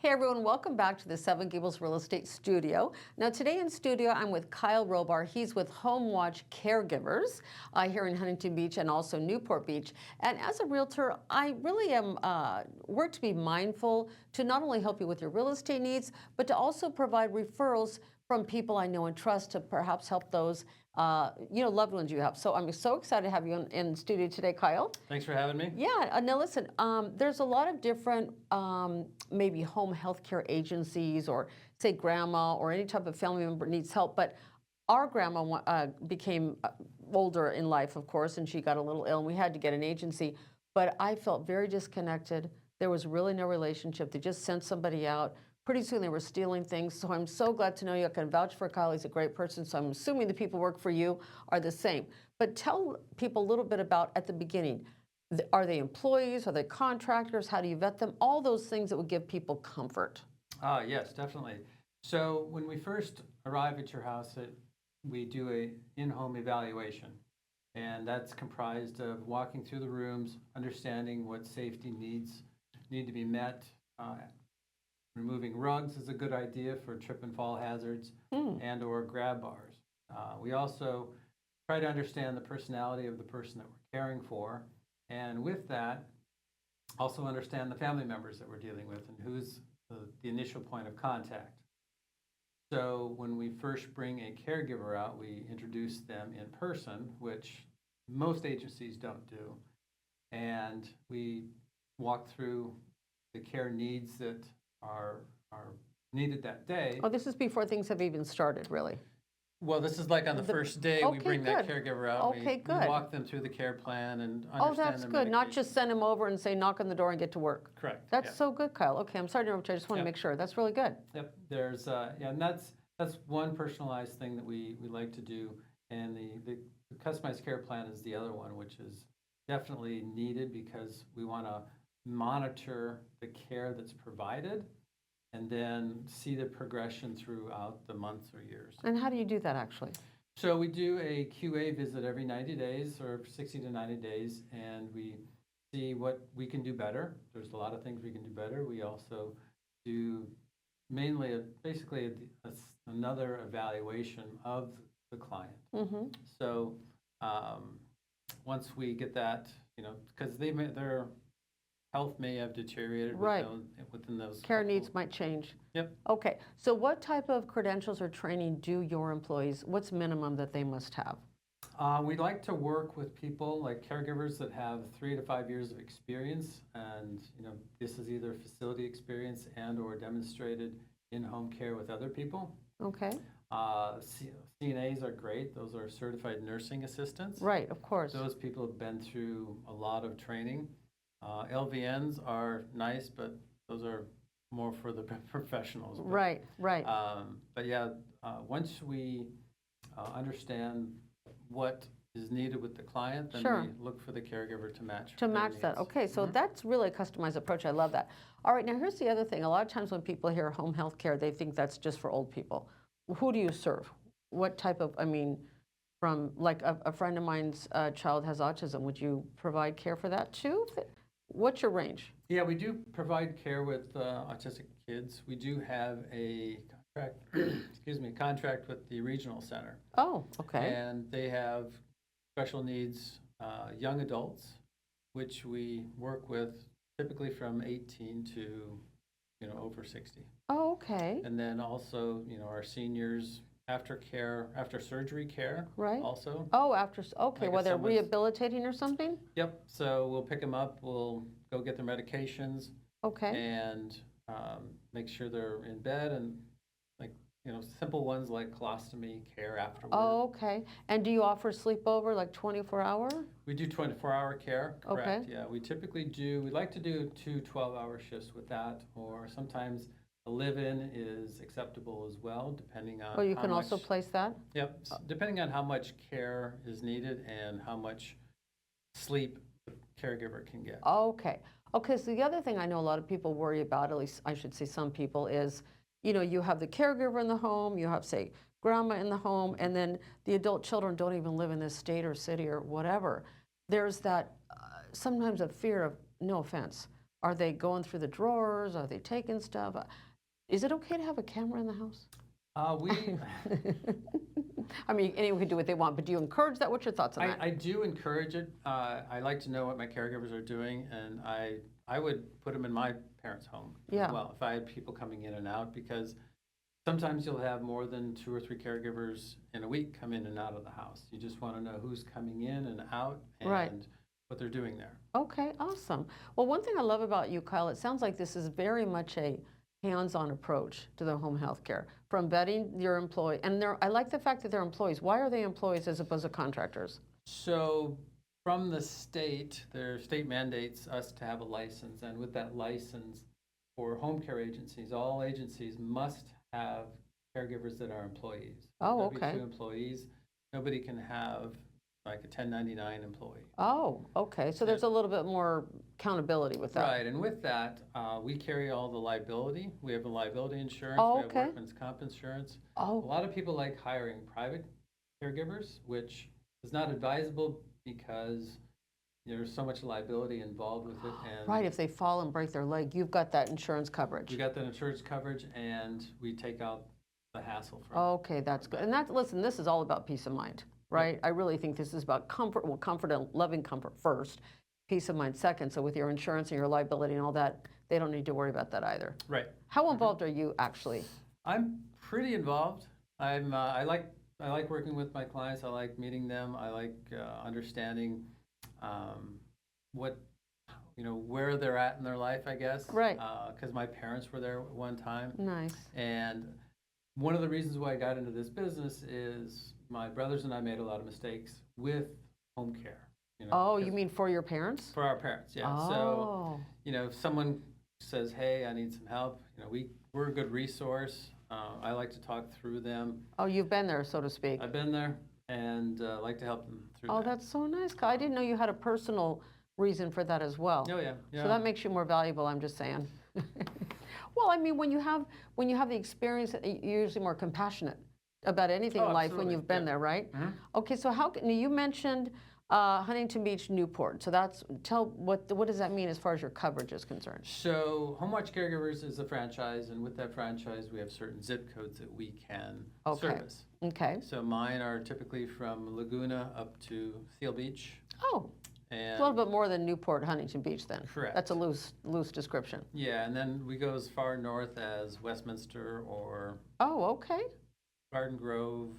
Hey everyone, welcome back to the Seven Gables Real Estate Studio. Now today in studio I'm with Kyle Robar. He's with Homewatch Caregivers here in Huntington Beach and also Newport Beach. And as a realtor, I really am work to be mindful to not only help you with your real estate needs, but to also provide referrals from people I know and trust to perhaps help those loved ones you have. So I'm so excited to have you in studio today, Kyle. Thanks for having me. Yeah, now listen, there's a lot of different maybe home health care agencies or say grandma or any type of family member needs help, but our grandma became older in life, of course, and she got a little ill and we had to get an agency, but I felt very disconnected. There was really no relationship. They just sent somebody out. Pretty soon they were stealing things, so I'm so glad to know you. I can vouch for Kyle. He's a great person, so I'm assuming the people who work for you are the same. But tell people a little bit about, at the beginning, are they employees? Are they contractors? How do you vet them? All those things that would give people comfort. Yes, definitely. So when we first arrive at your house, we do a in-home evaluation. And that's comprised of walking through the rooms, understanding what safety needs need to be met. Removing rugs is a good idea for trip and fall hazards and or grab bars. We also try to understand the personality of the person that we're caring for. And with that, also understand the family members that we're dealing with and who's the initial point of contact. So when we first bring a caregiver out, we introduce them in person, which most agencies don't do. And we walk through the care needs that are needed that day. Oh, this is before things have even started, really. Well, this is like on the first day we bring that caregiver out. Okay, we walk them through the care plan and understand Oh, that's their good. Not medications. just send them over and say, knock on the door and get to work. Correct. That's so good, Kyle. Okay, I'm sorry to interrupt you. I just want to make sure. That's really good. Yep. There's and that's one personalized thing that we like to do, and the customized care plan is the other one, which is definitely needed because we want to monitor the care that's provided and then see the progression throughout the months or years. And how do you do that, actually? So we do a QA visit every 90 days or 60 to 90 days, and we see what we can do better. There's a lot of things we can do better. We also do mainly basically another evaluation of the client. Mm-hmm. So once we get that, because their health may have deteriorated within those. Care needs might change. Yep. Okay, so what type of credentials or training do your employees, what's minimum that they must have? We'd like to work with people like caregivers that have 3 to 5 years of experience, and this is either facility experience and or demonstrated in-home care with other people. Okay. CNAs are great. Those are certified nursing assistants. Right, of course. Those people have been through a lot of training. LVNs are nice, but those are more for the professionals. But, right. But yeah, once we understand what is needed with the client, then we look for the caregiver to match. To match that. Okay, so that's really a customized approach. I love that. All right, now here's the other thing. A lot of times when people hear home health care, they think that's just for old people. Who do you serve? What type of, from like a friend of mine's child has autism, would you provide care for that too? What's your range? Yeah, we do provide care with autistic kids. We do have a contract with the regional center. Oh, okay. And they have special needs young adults, which we work with typically from 18 to over 60. Oh, okay. And then also our seniors after surgery care. Right. Also. Oh, okay. Well, they're rehabilitating or something? Yep. So we'll pick them up. We'll go get their medications. Okay. And make sure they're in bed and simple ones like colostomy care afterward. Oh, okay. And do you offer sleepover, like 24-hour? We do 24-hour care, correct. Okay. Yeah, we like to do 2 12-hour shifts with that, or sometimes a live-in is acceptable as well, depending on Oh, you can also place that? Yep, depending on how much care is needed and how much sleep the caregiver can get. Okay. Okay, so the other thing I know a lot of people worry about, at least I should say some people, is you have the caregiver in the home, you have, say, grandma in the home, and then the adult children don't even live in this state or city or whatever. There's that sometimes a fear of, no offense, Are they going through the drawers? Are they taking stuff? Is it okay to have a camera in the house? We, I mean, anyone can do what they want, but do you encourage that? What's your thoughts on that? I do encourage it. I like to know what my caregivers are doing, and I would put them in my parents' home Yeah. as well if I had people coming in and out, because sometimes you'll have more than 2 or 3 caregivers in a week come in and out of the house. You just want to know who's coming in and out and Right. what they're doing there. Okay, awesome. Well, one thing I love about you, Kyle, it sounds like this is very much a hands-on approach to the home health care, from vetting your employee. And I like the fact that they're employees. Why are they employees as opposed to contractors? So from the state, their state mandates us to have a license, and with that license for home care agencies, all agencies must have caregivers that are employees. Oh, okay. W-2 employees. Nobody can have like a 1099 employee. Oh, okay. So there's a little bit more accountability with that. Right, and with that, we carry all the liability. We have a liability insurance. Oh, we have okay. workman's comp insurance. A Oh, lot of people like hiring private caregivers, which is not advisable because there's so much liability involved with it. And right. If they fall and break their leg, you've got that insurance coverage. we got that insurance coverage, and we take out the hassle from Okay, that's good. And listen, this is all about peace of mind, right? I really think this is about comfort, well, comfort and loving comfort first, peace of mind second. So with your insurance and your liability and all that, they don't need to worry about that either. Right. How involved are you actually? I'm pretty involved. I like working with my clients. I like meeting them. I like understanding what where they're at in their life, I guess. Right. Because my parents were there at one time, Nice. and one of the reasons why I got into this business is my brothers and I made a lot of mistakes with home care. Oh, you because mean for your parents? for our parents? Yeah. Oh. So if someone says, "Hey, I need some help," we're a good resource. I like to talk through them. Oh, you've been there, so to speak. I've been there and like to help them through Oh, that. that's so nice, Kyle. I didn't know you had a personal reason for that as well. Oh, yeah. So that makes you more valuable, I'm just saying. Well, I mean, when you have the experience, you're usually more compassionate about anything Oh, in life when absolutely. you've been Yeah. there, right? Mhm. Okay, so you mentioned Huntington Beach, Newport. So what does that mean as far as your coverage is concerned? So Homewatch Caregivers is a franchise, and with that franchise, we have certain zip codes that we can service. Okay. So mine are typically from Laguna up to Seal Beach. Oh, And it's a little bit more than Newport, Huntington Beach then. Correct. That's a loose description. Yeah, and then we go as far north as Westminster or Oh, okay. Garden Grove.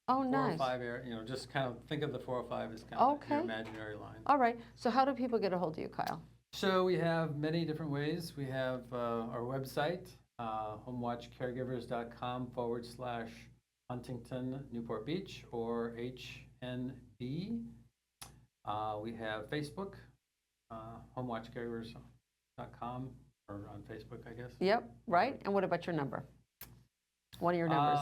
Oh, nice. 405 area, just kind of think of the 405 as kind of Okay. your imaginary line. All right. So how do people get a hold of you, Kyle? So we have many different ways. We have our website, homewatchcaregivers.com/Huntington Newport Beach or HNB. We have Facebook, homewatchcaregivers.com or on Facebook, I guess. Yep, right. And what about your number? One of your numbers.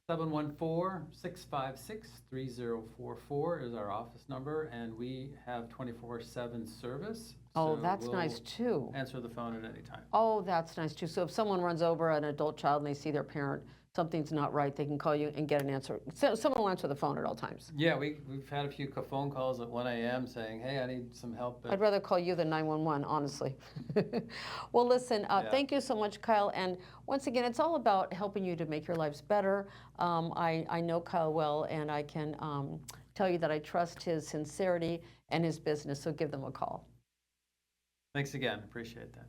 714-656-3044 is our office number, and we have 24/7 service. Oh, so that's we'll nice too. Answer the phone at any time. Oh, that's nice too. So if someone runs over an adult child and they see their parent, something's not right, they can call you and get an answer. So someone will answer the phone at all times. Yeah, we've had a few phone calls at 1 a.m. saying, "Hey, I need some help." I'd rather call you than 911, honestly. Well, listen, Yeah. thank you so much, Kyle. And once again, it's all about helping you to make your lives better. I know Kyle well, and I can tell you that I trust his sincerity and his business, so give them a call. Thanks again. Appreciate that.